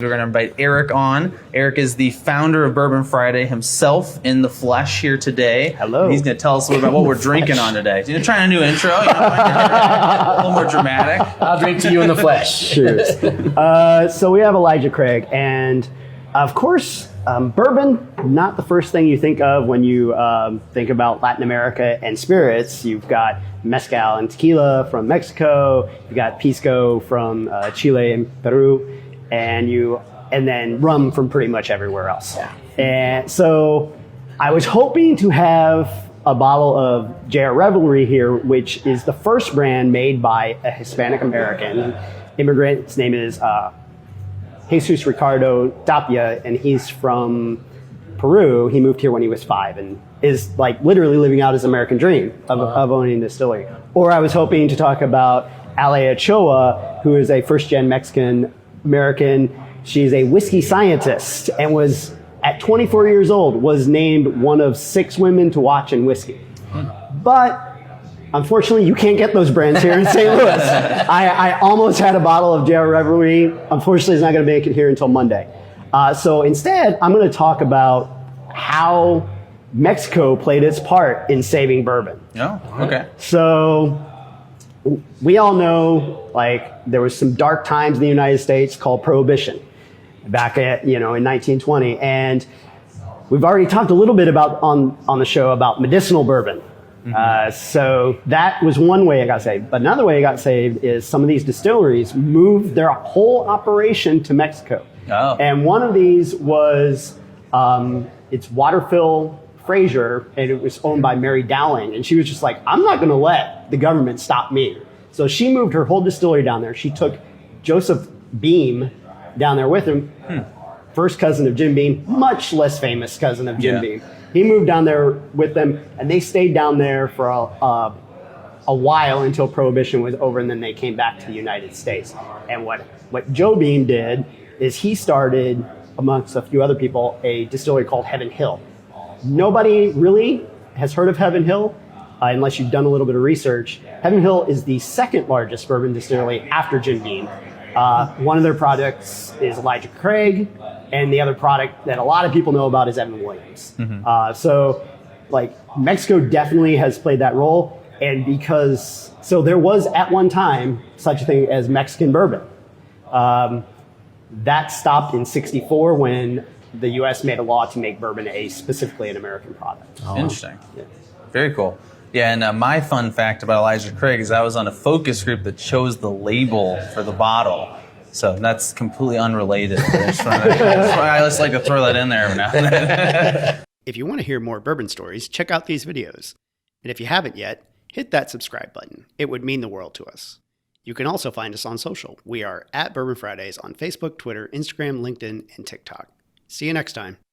We're going to invite Eric on. Eric is the founder of Bourbon Friday himself in the flesh here today. Hello. And he's going to tell us a little about what we're drinking on today. You're trying a new intro, a little more dramatic. I'll drink to you in the flesh. Cheers. So we have Elijah Craig, and of course, bourbon, not the first thing you think of when you think about Latin America and spirits. You've got mezcal and tequila from Mexico. You've got pisco from Chile and Peru. And then rum from pretty much everywhere else. Yeah. And so I was hoping to have a bottle of JR Revelry here, which is the first brand made by a Hispanic American immigrant. His name is Jesus Ricardo Tapia, and he's from Peru. He moved here when he was 5 and is like literally living out his American dream of owning a distillery. Or I was hoping to talk about Ale Ochoa, who is a first-gen Mexican American. She's a whiskey scientist and was, at 24 years old, was named one of 6 women to watch in whiskey. But unfortunately, you can't get those brands here in St. Louis. I almost had a bottle of JR Revelry. Unfortunately, it's not going to make it here until Monday. So instead, I'm going to talk about how Mexico played its part in saving bourbon. Oh, okay. So we all know, like, there was some dark times in the United States called Prohibition back at, in 1920. And we've already talked a little bit about on the show about medicinal bourbon. Mm-hmm. So that was one way it got saved. But another way it got saved is some of these distilleries moved their whole operation to Mexico. Oh. And one of these was, it's Waterfill Frazier, and it was owned by Mary Dowling. And she was just like, I'm not going to let the government stop me. So she moved her whole distillery down there. She took Joseph Beam down there with him. First cousin of Jim Beam, much less famous cousin of Jim Beam. He moved down there with them, and they stayed down there for a while until Prohibition was over, and then they came back to the United States. And what Joe Beam did is he started, amongst a few other people, a distillery called Heaven Hill. Nobody really has heard of Heaven Hill unless you've done a little bit of research. Heaven Hill is the second largest bourbon distillery after Jim Beam. One of their products is Elijah Craig, and the other product that a lot of people know about is Evan Williams. Mm-hmm. So Mexico definitely has played that role, and so there was at one time such a thing as Mexican bourbon. That stopped in '64 when the U.S. made a law to make bourbon specifically an American product. Oh. Interesting. Yeah. Very cool. Yeah, and my fun fact about Elijah Craig is I was on a focus group that chose the label for the bottle. So that's completely unrelated. I just like to throw that in there every now and then. If you want to hear more bourbon stories, check out these videos. And if you haven't yet, hit that subscribe button. It would mean the world to us. You can also find us on social. We are at Bourbon Fridays on Facebook, Twitter, Instagram, LinkedIn, and TikTok. See you next time.